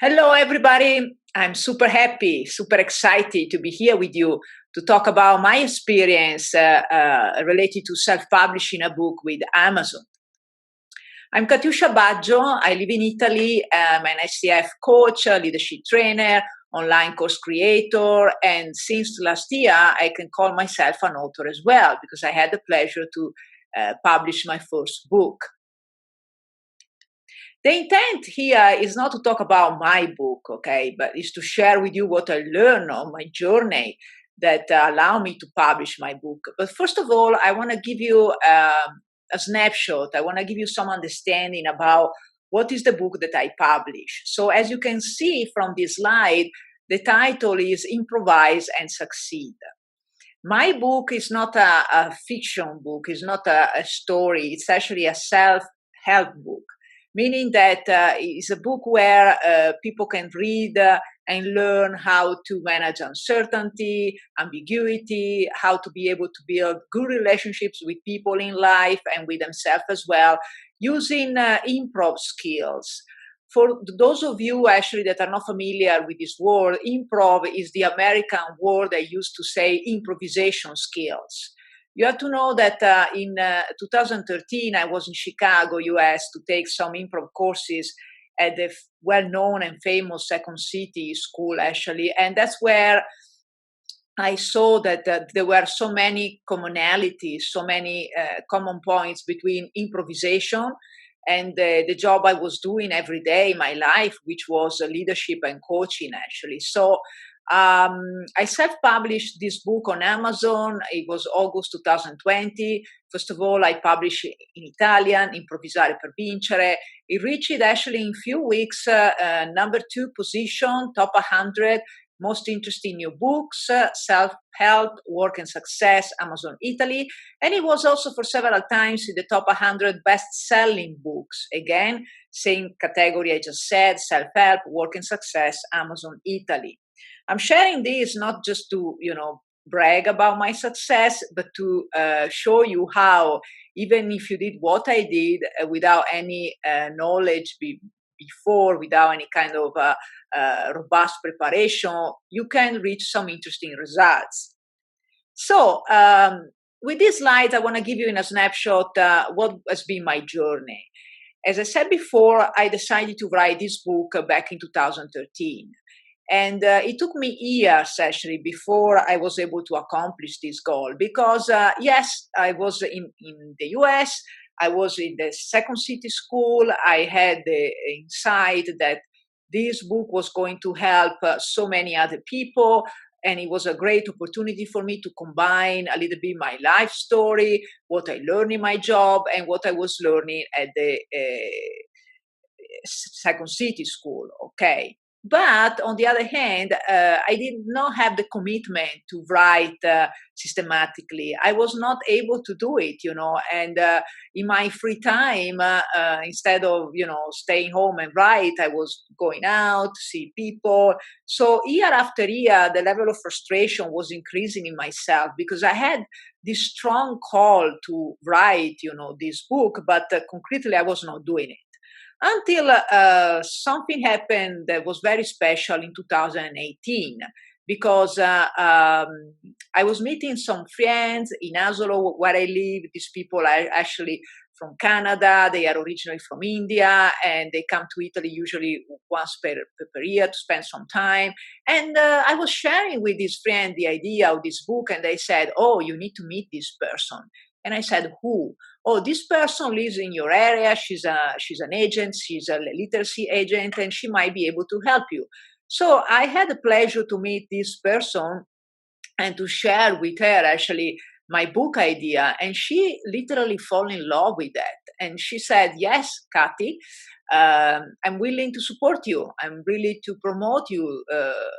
Hello, everybody. I'm super happy, super excited to be here with you to talk about my experience related to self publishing a book with Amazon. I'm Katiuscia Baggio. I live in Italy. I'm an SCF coach, a leadership trainer, online course creator, and since last year, I can call myself an author as well because I had the pleasure to publish my first book. The intent here is not to talk about my book, okay, but is to share with you what I learned on my journey that allow me to publish my book. But first of all, I want to give you a snapshot. I want to give you some understanding about what is the book that I publish. So as you can see from this slide, the title is Improvise and Succeed. My book is not a fiction book, it's not a story, it's actually a self-help book, meaning that it's a book where people can read and learn how to manage uncertainty, ambiguity, how to be able to build good relationships with people in life and with themselves as well, using improv skills. For those of you actually that are not familiar with this word, improv is the American word I used to say improvisation skills. You have to know that in 2013, I was in Chicago, US, to take some improv courses at the well-known and famous Second City School, actually. And that's where I saw that there were so many commonalities, so many common points between improvisation and the job I was doing every day in my life, which was leadership and coaching, actually. So I self-published this book on Amazon. It was August 2020. First of all, I published in Italian, Improvvisare per vincere. It reached actually in few weeks number 2 position, top 100 most interesting new books, self-help, work and success, Amazon Italy. And it was also for several times in the top 100 best-selling books. Again, same category I just said, self-help, work and success, Amazon Italy. I'm sharing this not just to, brag about my success, but to show you how, even if you did what I did without any knowledge before, without any kind of robust preparation, you can reach some interesting results. So, with these slides, I want to give you in a snapshot what has been my journey. As I said before, I decided to write this book back in 2013. And it took me years actually before I was able to accomplish this goal because, yes, I was in the US, I was in the Second City School, I had the insight that this book was going to help so many other people. And it was a great opportunity for me to combine a little bit my life story, what I learned in my job, and what I was learning at the Second City School. Okay. But on the other hand, I did not have the commitment to write systematically. I was not able to do it, and in my free time, instead of, staying home and write, I was going out, see people. So year after year, the level of frustration was increasing in myself because I had this strong call to write, this book, but concretely I was not doing it until something happened that was very special in 2018 because I was meeting some friends in Oslo where I live. These people are actually from Canada. They are originally from India and they come to Italy usually once per year to spend some time. And I was sharing with this friend the idea of this book and they said, "Oh, you need to meet this person." And I said, "Who?" "Oh, this person lives in your area. She's an agent. She's a literacy agent, and she might be able to help you." So I had the pleasure to meet this person and to share with her actually my book idea, and she literally fell in love with that. And she said, "Yes, Kati, I'm willing to support you. I'm really to promote you.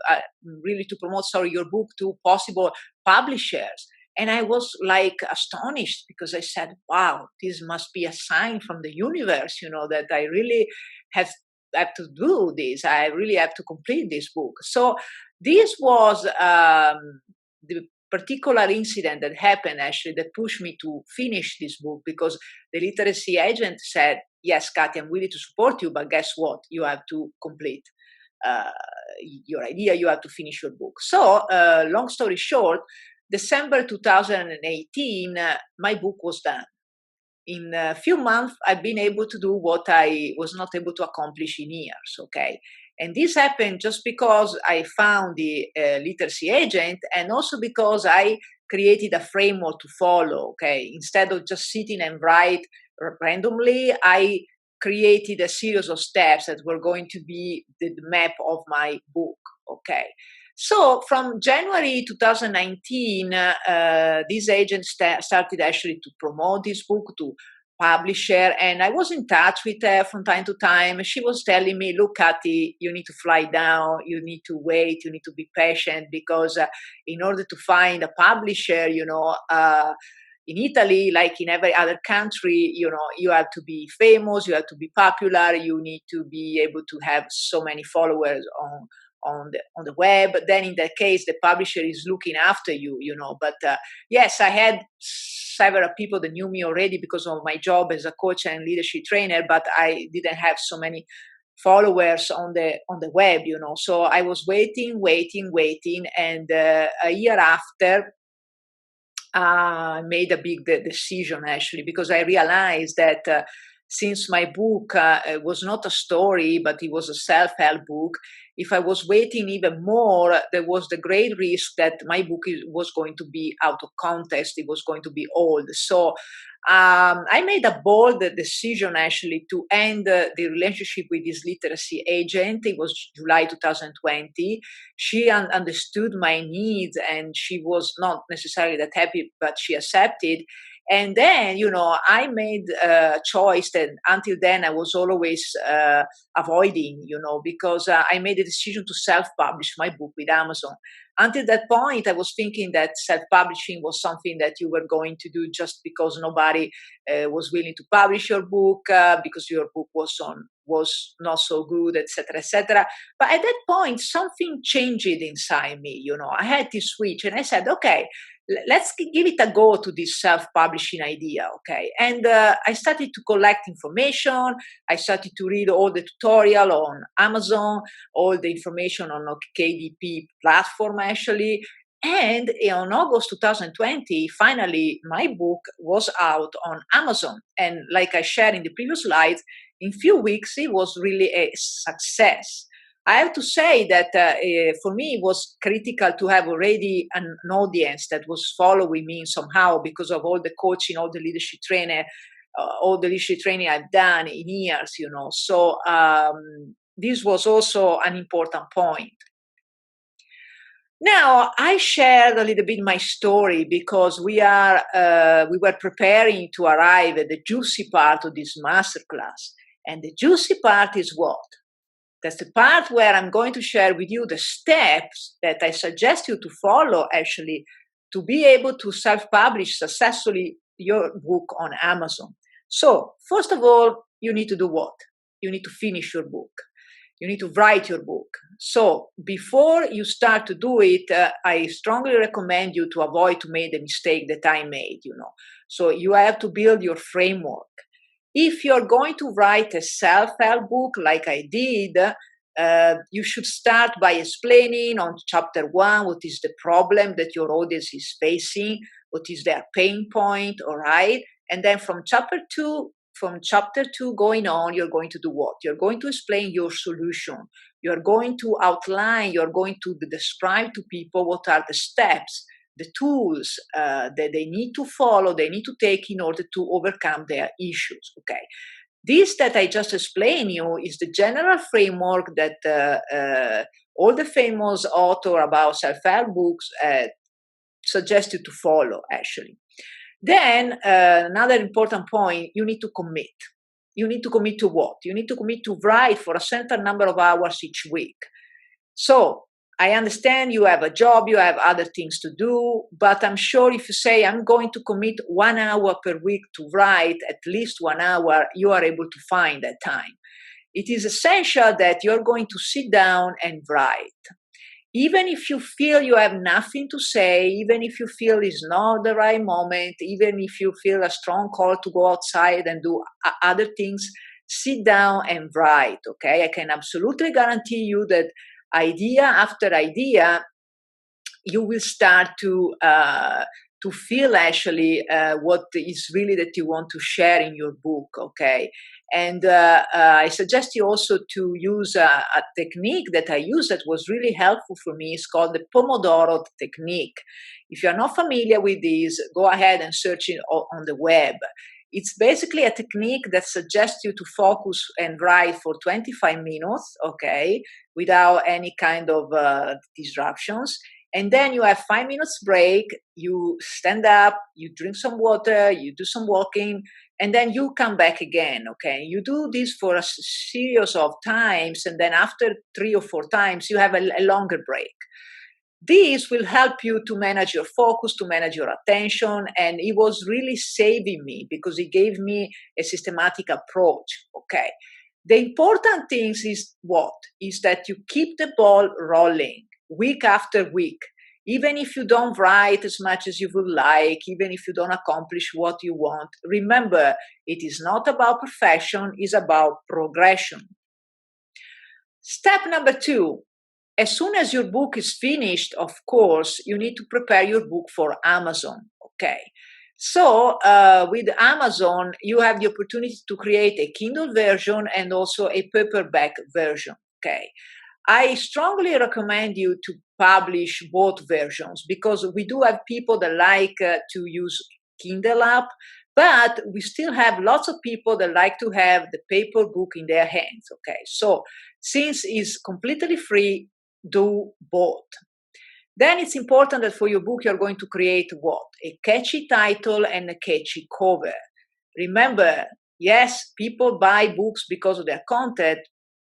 I'm really to promote, sorry, your book to possible publishers." And I was like astonished because I said, "Wow, this must be a sign from the universe, that I really have to do this. I really have to complete this book." So this was the particular incident that happened actually that pushed me to finish this book because the literacy agent said, "Yes, Katya, I'm willing to support you, but guess what? You have to complete your idea, you have to finish your book. So, long story short, December 2018, my book was done. In a few months, I've been able to do what I was not able to accomplish in years. Okay. And this happened just because I found the literacy agent, and also because I created a framework to follow. Okay. Instead of just sitting and write randomly, I created a series of steps that were going to be the map of my book. Okay. So from January 2019, this agent started actually to promote this book, to publish her, and I was in touch with her from time to time. She was telling me, look, Kati, you need to fly down, you need to wait, you need to be patient, because in order to find a publisher, in Italy, like in every other country, you have to be famous, you have to be popular, you need to be able to have so many followers on the web. Then in that case, the publisher is looking after you. But yes, I had several people that knew me already because of my job as a coach and leadership trainer, but I didn't have so many followers on the web. So I was waiting, and a year after, I made a big decision, actually, because I realized that since my book was not a story, but it was a self-help book, if I was waiting even more, there was the great risk that my book was going to be out of context. It was going to be old. So I made a bold decision, actually, to end the relationship with this literacy agent. It was July 2020. She understood my needs, and she was not necessarily that happy, but she accepted. And then, I made a choice that until then I was always avoiding, because I made a decision to self-publish my book with Amazon. Until that point, I was thinking that self-publishing was something that you were going to do just because nobody was willing to publish your book, because your book was not so good, etc., etc. But at that point, something changed inside me. I had this switch, and I said, okay, let's give it a go to this self-publishing idea. Okay. And I started to collect information. I started to read all the tutorial on Amazon, all the information on KDP platform, actually. And on August 2020, finally, my book was out on Amazon. And like I shared in the previous slides, in few weeks, it was really a success. I have to say that for me, it was critical to have already an audience that was following me somehow, because of all the coaching, all the leadership training I've done in years, So this was also an important point. Now, I shared a little bit my story because we were preparing to arrive at the juicy part of this masterclass. And the juicy part is what? That's the part where I'm going to share with you the steps that I suggest you to follow, actually, to be able to self-publish successfully your book on Amazon. So, first of all, you need to do what? You need to finish your book. You need to write your book. So, before you start to do it, I strongly recommend you to avoid to make the mistake that I made, So, you have to build your framework. If you're going to write a self-help book like I did, you should start by explaining on chapter 1 what is the problem that your audience is facing, what is their pain point, all right? And then from chapter 2 going on, you're going to do what? You're going to explain your solution. You're going to outline, you're going to describe to people what are the steps, the tools that they need to follow, they need to take in order to overcome their issues. Okay, this that I just explained you is the general framework that all the famous authors about self-help books suggest you to follow, actually. Then another important point, you need to commit. You need to commit to what? You need to commit to write for a certain number of hours each week. So I understand you have a job, you have other things to do, but I'm sure if you say, I'm going to commit 1 hour per week to write, at least 1 hour, you are able to find that time. It is essential that you're going to sit down and write. Even if you feel you have nothing to say, even if you feel it's not the right moment, even if you feel a strong call to go outside and do other things, sit down and write, okay? I can absolutely guarantee you that idea after idea, you will start to feel actually what is really that you want to share in your book, okay? And I suggest you also to use a technique that I use that was really helpful for me. It's called the Pomodoro technique. If you're not familiar with this, go ahead and search it on the web. It's basically a technique that suggests you to focus and write for 25 minutes, okay, without any kind of disruptions, and then you have 5 minutes break, you stand up, you drink some water, you do some walking, and then you come back again, okay? You do this for a series of times, and then after 3 or 4 times you have a longer break. This will help you to manage your focus, to manage your attention, and it was really saving me because it gave me a systematic approach, okay? The important thing is what? Is that you keep the ball rolling week after week. Even if you don't write as much as you would like, even if you don't accomplish what you want, remember, it is not about perfection, it's about progression. Step number 2, as soon as your book is finished, of course, you need to prepare your book for Amazon, okay? So with Amazon, you have the opportunity to create a Kindle version and also a paperback version, okay? I strongly recommend you to publish both versions because we do have people that like to use Kindle app, but we still have lots of people that like to have the paper book in their hands, okay? So since it's completely free, do both. Then it's important that for your book, you're going to create what? A catchy title and a catchy cover. Remember, yes, people buy books because of their content,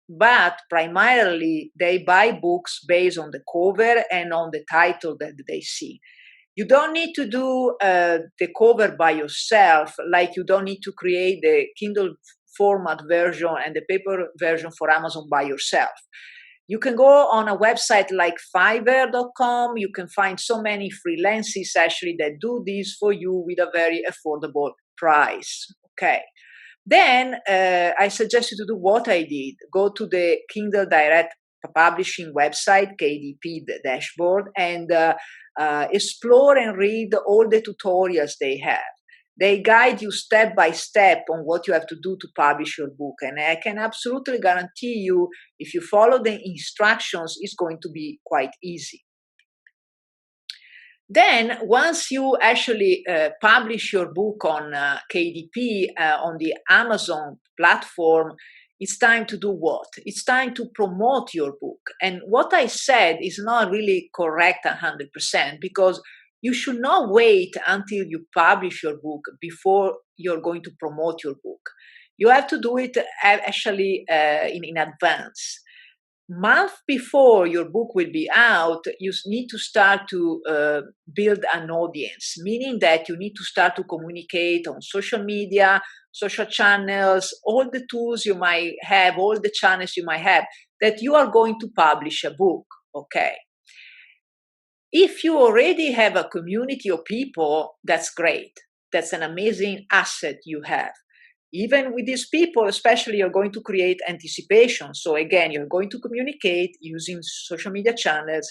but primarily they buy books based on the cover and on the title that they see. You don't need to do the cover by yourself, like you don't need to create the Kindle format version and the paper version for Amazon by yourself. You can go on a website like Fiverr.com. You can find so many freelancers actually that do this for you with a very affordable price. Okay. Then I suggest you to do what I did. Go to the Kindle Direct Publishing website, KDP dashboard, and explore and read all the tutorials they have. They guide you step by step on what you have to do to publish your book. And I can absolutely guarantee you, if you follow the instructions, it's going to be quite easy. Then, once you actually publish your book on KDP, on the Amazon platform, it's time to do what? It's time to promote your book. And what I said is not really correct 100% because you should not wait until you publish your book before you're going to promote your book. You have to do it actually in advance. Month before your book will be out, you need to start to build an audience, meaning that you need to start to communicate on social media, social channels, all the tools you might have, all the channels you might have, that you are going to publish a book, okay? If you already have a community of people, that's great. That's an amazing asset you have. Even with these people, especially, you're going to create anticipation. So again, you're going to communicate using social media channels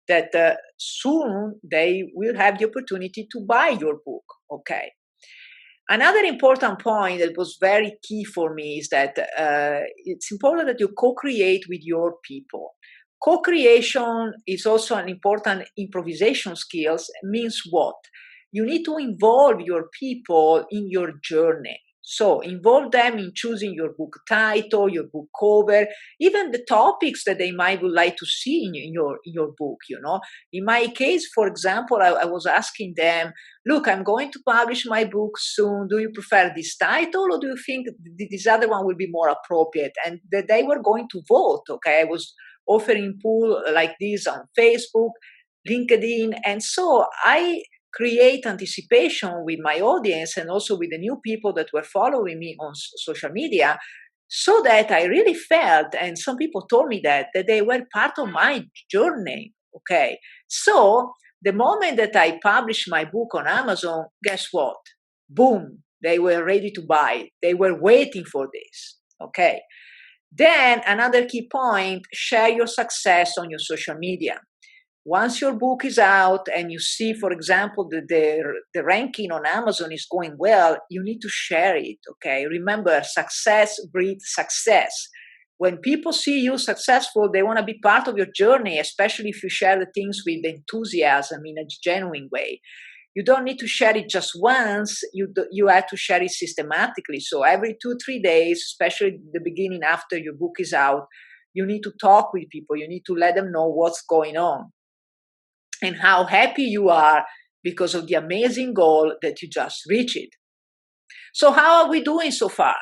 that soon they will have the opportunity to buy your book, okay? Another important point that was very key for me is that it's important that you co-create with your people. Co-creation is also an important improvisation skills. Means what? You need to involve your people in your journey. So involve them in choosing your book title, your book cover, even the topics that they might would like to see in your book, you know. In my case, for example, I was asking them, look, I'm going to publish my book soon. Do you prefer this title or do you think this other one will be more appropriate? And they were going to vote, okay? I was offering poll like this on Facebook, LinkedIn, and so I create anticipation with my audience and also with the new people that were following me on social media, so that I really felt, and some people told me that they were part of my journey, okay? So the moment that I published my book on Amazon, guess what? Boom, they were ready to buy. They were waiting for this. Okay. Then another key point, share your success on your social media. Once your book is out and you see, for example, that the ranking on Amazon is going well, you need to share it. Okay. Remember, success breeds success. When people see you successful, they want to be part of your journey, especially if you share the things with enthusiasm in a genuine way. You don't need to share it just once. You have to share it systematically. So every 2-3 days, especially the beginning after your book is out, you need to talk with people. You need to let them know what's going on and how happy you are because of the amazing goal that you just reached. So how are we doing so far?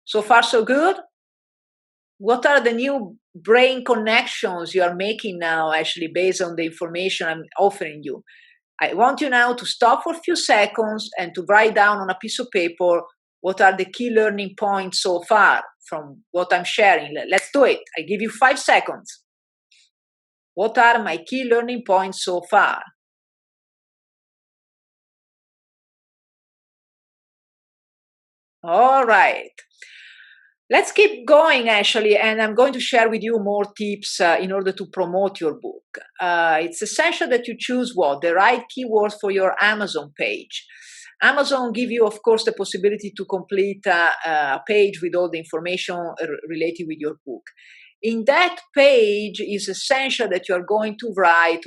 So far, so good? What are the new brain connections you are making now, actually, based on the information I'm offering you? I want you now to stop for a few seconds and to write down on a piece of paper what are the key learning points so far from what I'm sharing. Let's do it. I give you 5 seconds. What are my key learning points so far? All right. Let's keep going, actually, and I'm going to share with you more tips in order to promote your book. It's essential that you choose the right keywords for your Amazon page. Amazon give you, of course, the possibility to complete a page with all the information related with your book. In that page, it's essential that you are going to write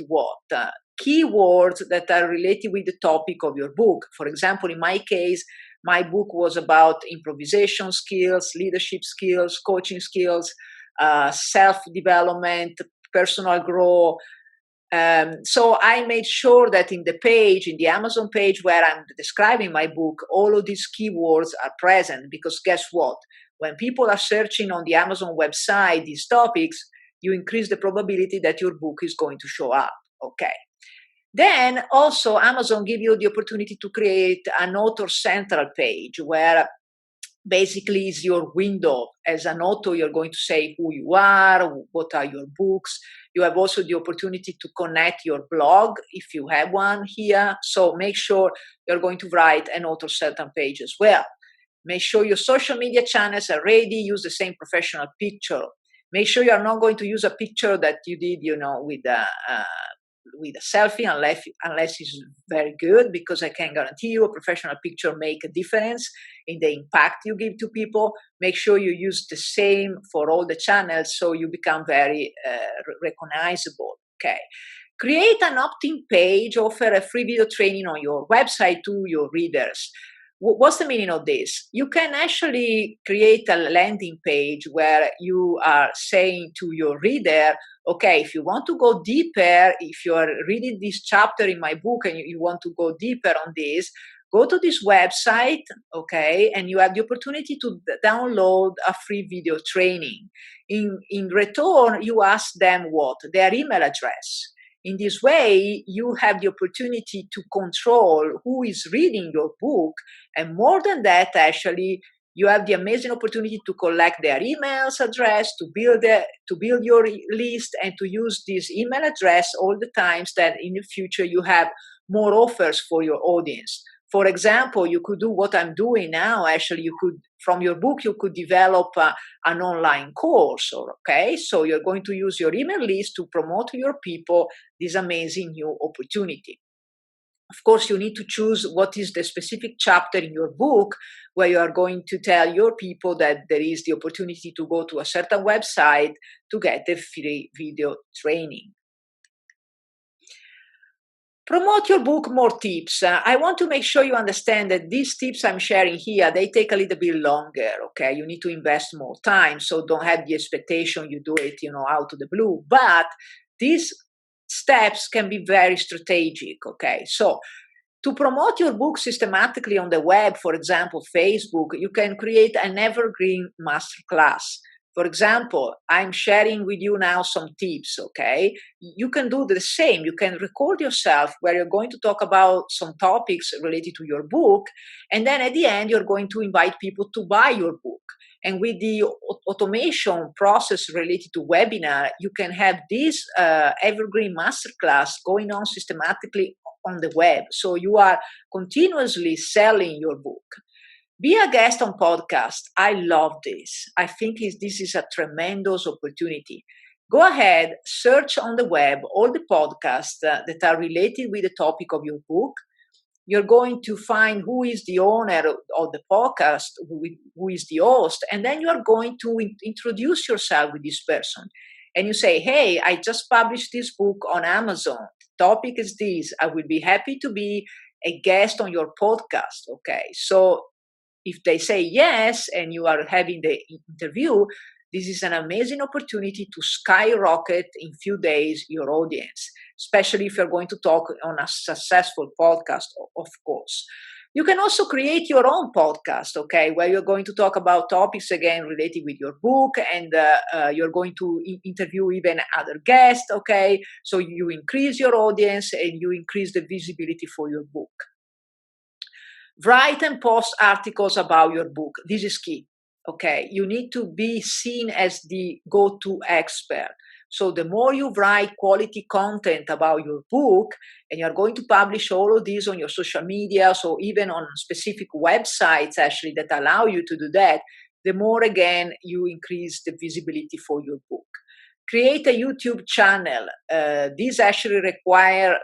keywords that are related with the topic of your book. For example, in my case, my book was about improvisation skills, leadership skills, coaching skills, self-development, personal growth. So I made sure that in the Amazon page where I'm describing my book, all of these keywords are present, because guess what? When people are searching on the Amazon website these topics, you increase the probability that your book is going to show up. Okay. Then also Amazon give you the opportunity to create an author central page where basically is your window. As an author, you're going to say who you are, what are your books. You have also the opportunity to connect your blog if you have one here. So make sure you're going to write an author central page as well. Make sure your social media channels are ready. Use the same professional picture. Make sure you are not going to use a picture that you did, with a selfie unless it's very good, because I can guarantee you a professional picture make a difference in the impact you give to people. Make sure you use the same for all the channels so you become very recognizable. Okay. Create an opt-in page, offer a free video training on your website to your readers. What's the meaning of this? You can actually create a landing page where you are saying to your reader, okay, if you want to go deeper, if you are reading this chapter in my book and you want to go deeper on this, go to this website, okay, and you have the opportunity to download a free video training. In return, you ask them their email address. In this way, you have the opportunity to control who is reading your book. And more than that, actually, you have the amazing opportunity to collect their emails address, to build your list, and to use this email address all the times that in the future you have more offers for your audience. For example, you could do what I'm doing now. Actually, from your book, you could develop an online course, okay? So you're going to use your email list to promote to your people this amazing new opportunity. Of course, you need to choose what is the specific chapter in your book where you are going to tell your people that there is the opportunity to go to a certain website to get a free video training. Promote your book, more tips. I want to make sure you understand that these tips I'm sharing here, they take a little bit longer, okay? You need to invest more time, so don't have the expectation you do it, out of the blue. But these steps can be very strategic, okay? So to promote your book systematically on the web, for example, Facebook, you can create an evergreen masterclass. For example, I'm sharing with you now some tips, okay? You can do the same. You can record yourself where you're going to talk about some topics related to your book, and then at the end, you're going to invite people to buy your book. And with the automation process related to webinar, you can have this evergreen masterclass going on systematically on the web. So you are continuously selling your book. Be a guest on podcast. I love this. I think this is a tremendous opportunity. Go ahead, search on the web all the podcasts that are related with the topic of your book. You're going to find who is the owner of the podcast, who is the host, and then you are going to introduce yourself with this person. And you say, hey, I just published this book on Amazon. The topic is this. I will be happy to be a guest on your podcast. Okay. So if they say yes and you are having the interview, this is an amazing opportunity to skyrocket in few days your audience, especially if you're going to talk on a successful podcast, of course. You can also create your own podcast, okay, where you're going to talk about topics again related with your book, and you're going to interview even other guests, okay, so you increase your audience and you increase the visibility for your book. Write and post articles about your book. This is key. Okay, you need to be seen as the go-to expert. So the more you write quality content about your book, and you're going to publish all of these on your social media, so even on specific websites actually that allow you to do that, the more again you increase the visibility for your book. Create a YouTube channel. These actually require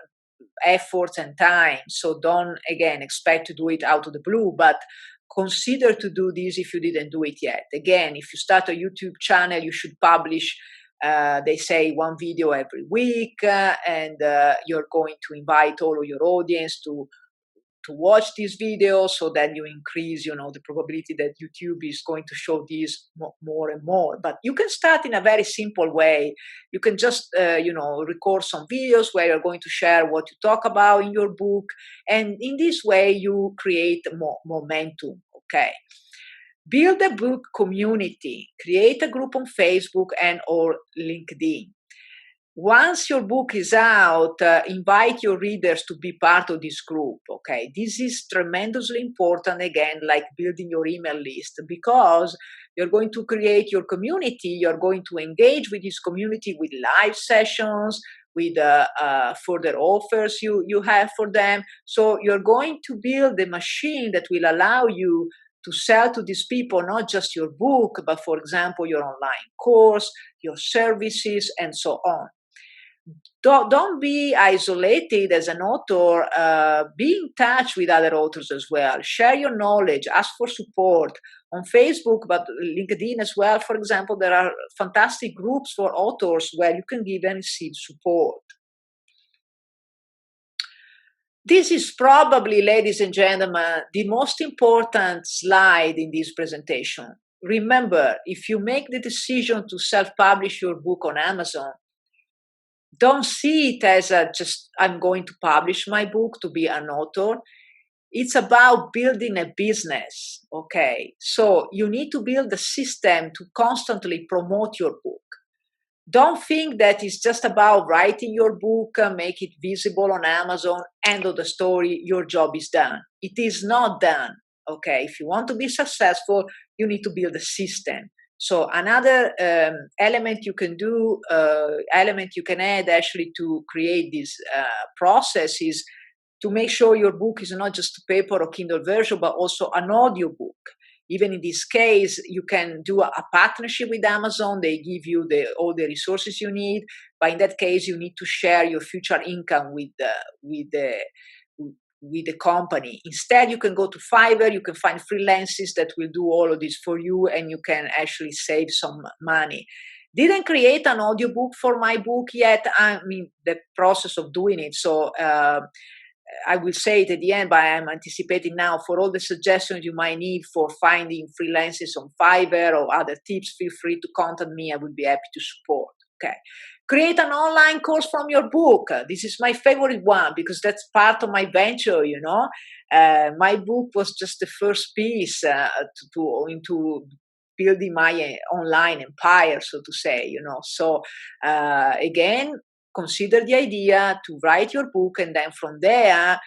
efforts and time. So don't, again, expect to do it out of the blue, but consider to do this if you didn't do it yet. Again, if you start a YouTube channel, you should publish, they say, one video every week, and you're going to invite all of your audience to watch these videos, so that you increase, the probability that YouTube is going to show these more and more. But you can start in a very simple way. You can just, record some videos where you're going to share what you talk about in your book. And in this way, you create more momentum, okay? Build a book community. Create a group on Facebook and or LinkedIn. Once your book is out, invite your readers to be part of this group. Okay, this is tremendously important, again, like building your email list, because you're going to create your community. You're going to engage with this community with live sessions, with further offers you have for them. So you're going to build a machine that will allow you to sell to these people not just your book, but, for example, your online course, your services, and so on. Don't be isolated as an author. Be in touch with other authors as well. Share your knowledge. Ask for support on Facebook, but LinkedIn as well. For example, there are fantastic groups for authors where you can give and receive support. This is probably, ladies and gentlemen, the most important slide in this presentation. Remember, if you make the decision to self-publish your book on Amazon, don't see it as just I'm going to publish my book to be an author. It's about building a business, okay? So you need to build a system to constantly promote your book. Don't think that it's just about writing your book, make it visible on Amazon, end of the story, your job is done. It is not done, okay? If you want to be successful, you need to build a system. So another element you can add actually to create this process is to make sure your book is not just a paper or Kindle version, but also an audio book. Even in this case, you can do a partnership with Amazon. They give you all the resources you need. But in that case, you need to share your future income with the company. Instead, you can go to Fiverr, you can find freelancers that will do all of this for you, and you can actually save some money. Didn't create an audiobook for my book yet. I mean, the process of doing it. So I will say it at the end, but I'm anticipating now. For all the suggestions you might need for finding freelancers on Fiverr or other tips, feel free to contact me. I will be happy to support. Okay. Create an online course from your book. This is my favorite one because that's part of my venture, My book was just the first piece into building my online empire, so to say, So again, consider the idea to write your book, and then from there,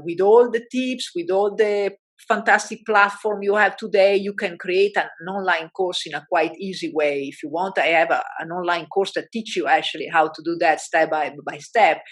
with all the tips, with all the fantastic platform you have today, you can create an online course in a quite easy way. If you want, I have an online course that teach you actually how to do that step by step.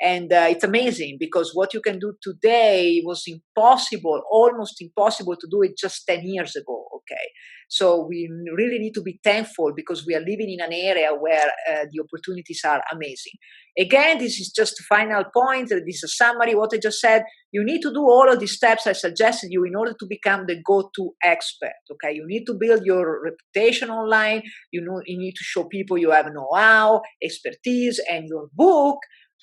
And it's amazing because what you can do today was impossible, almost impossible to do it just 10 years ago. Okay. So we really need to be thankful because we are living in an area where the opportunities are amazing. Again, this is just the final point. This is a summary. What I just said, you need to do all of these steps I suggested you in order to become the go-to expert. Okay. You need to build your reputation online. You need to show people you have know-how, expertise, and your book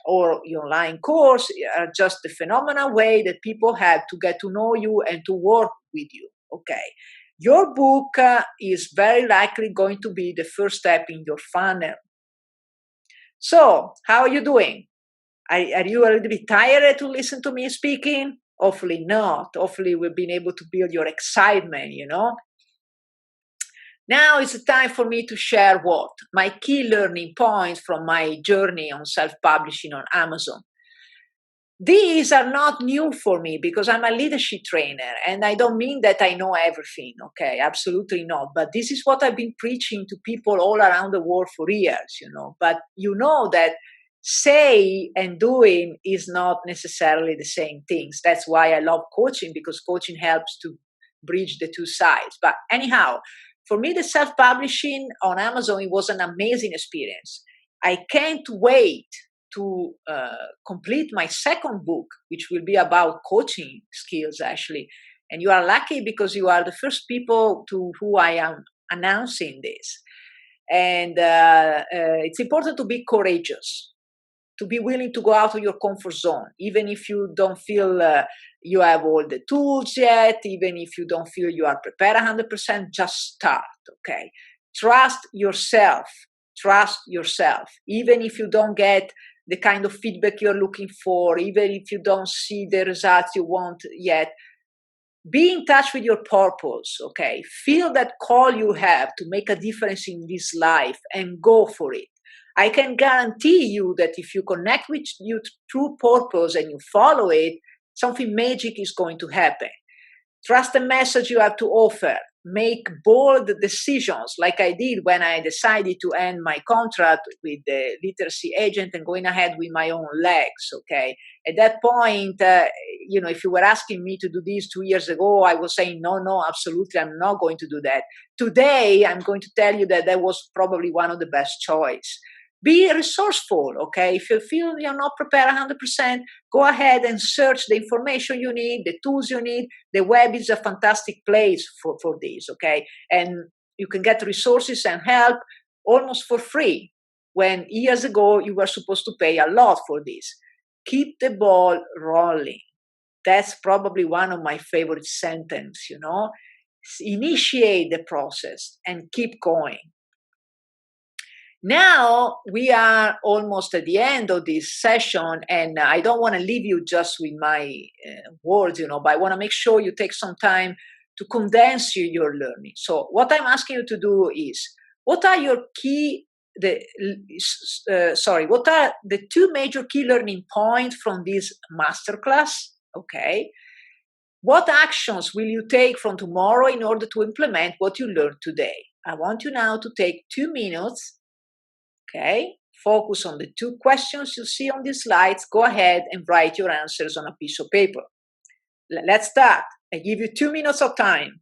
or your online course are just the phenomenal way that people have to get to know you and to work with you. Okay. Your book is very likely going to be the first step in your funnel. So, how are you doing? Are you a little bit tired to listen to me speaking? Hopefully not. Hopefully we've been able to build your excitement, Now it's time for me to share what? My key learning points from my journey on self-publishing on Amazon. These are not new for me because I'm a leadership trainer and I don't mean that I know everything, okay? Absolutely not. But this is what I've been preaching to people all around the world for years, But you know that say and doing is not necessarily the same things. That's why I love coaching, because coaching helps to bridge the two sides. But anyhow, for me, the self-publishing on Amazon, it was an amazing experience. I can't wait to complete my second book, which will be about coaching skills, actually. And you are lucky because you are the first people to who I am announcing this. And it's important to be courageous, to be willing to go out of your comfort zone, even if you don't feel you have all the tools yet, even if you don't feel you are prepared 100%, just start, okay? Trust yourself. Trust yourself. Even if you don't get the kind of feedback you're looking for, even if you don't see the results you want yet, be in touch with your purpose, okay? Feel that call you have to make a difference in this life and go for it. I can guarantee you that if you connect with your true purpose and you follow it, something magic is going to happen. Trust the message you have to offer. Make bold decisions like I did when I decided to end my contract with the literacy agent and going ahead with my own legs, okay? At that point, if you were asking me to do this 2 years ago, I was saying, no, absolutely, I'm not going to do that. Today, I'm going to tell you that was probably one of the best choice. Be resourceful, okay? If you feel you're not prepared 100%, go ahead and search the information you need, the tools you need. The web is a fantastic place for this, okay? And you can get resources and help almost for free, when years ago you were supposed to pay a lot for this. Keep the ball rolling. That's probably one of my favorite sentences, Initiate the process and keep going. Now we are almost at the end of this session, and I don't want to leave you just with my words, but I want to make sure you take some time to condense your learning. So what I'm asking you to do is, what are the two major key learning points from this masterclass? Okay. What actions will you take from tomorrow in order to implement what you learned today? I want you now to take 2 minutes. Okay, focus on the 2 questions you see on these slides. Go ahead and write your answers on a piece of paper. Let's start. I give you 2 minutes of time.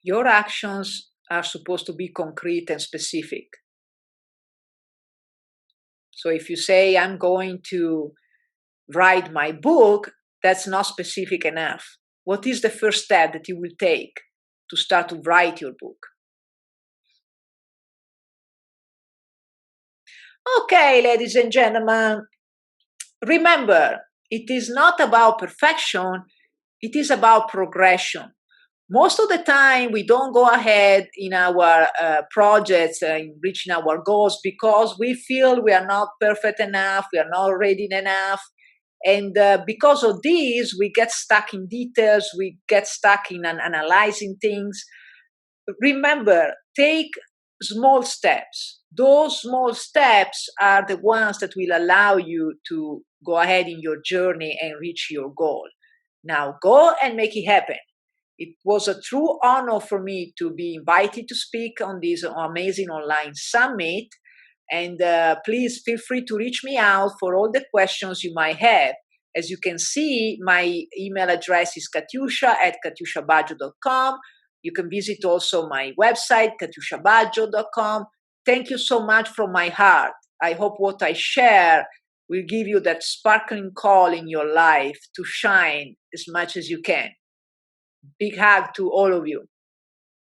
Your actions are supposed to be concrete and specific. So if you say, I'm going to write my book, that's not specific enough. What is the first step that you will take to start to write your book? Okay, ladies and gentlemen, remember, it is not about perfection, it is about progression. Most of the time, we don't go ahead in our projects, in reaching our goals, because we feel we are not perfect enough, we are not ready enough. And because of this, we get stuck in details, we get stuck in analyzing things. Remember, take small steps. Those small steps are the ones that will allow you to go ahead in your journey and reach your goal. Now go and make it happen. It was a true honor for me to be invited to speak on this amazing online summit. And please feel free to reach me out for all the questions you might have. As you can see, my email address is katiuscia@katiusciabaggio.com. You can visit also my website, katiusciabaggio.com. Thank you so much from my heart. I hope what I share will give you that sparkling call in your life to shine as much as you can. Big hug to all of you.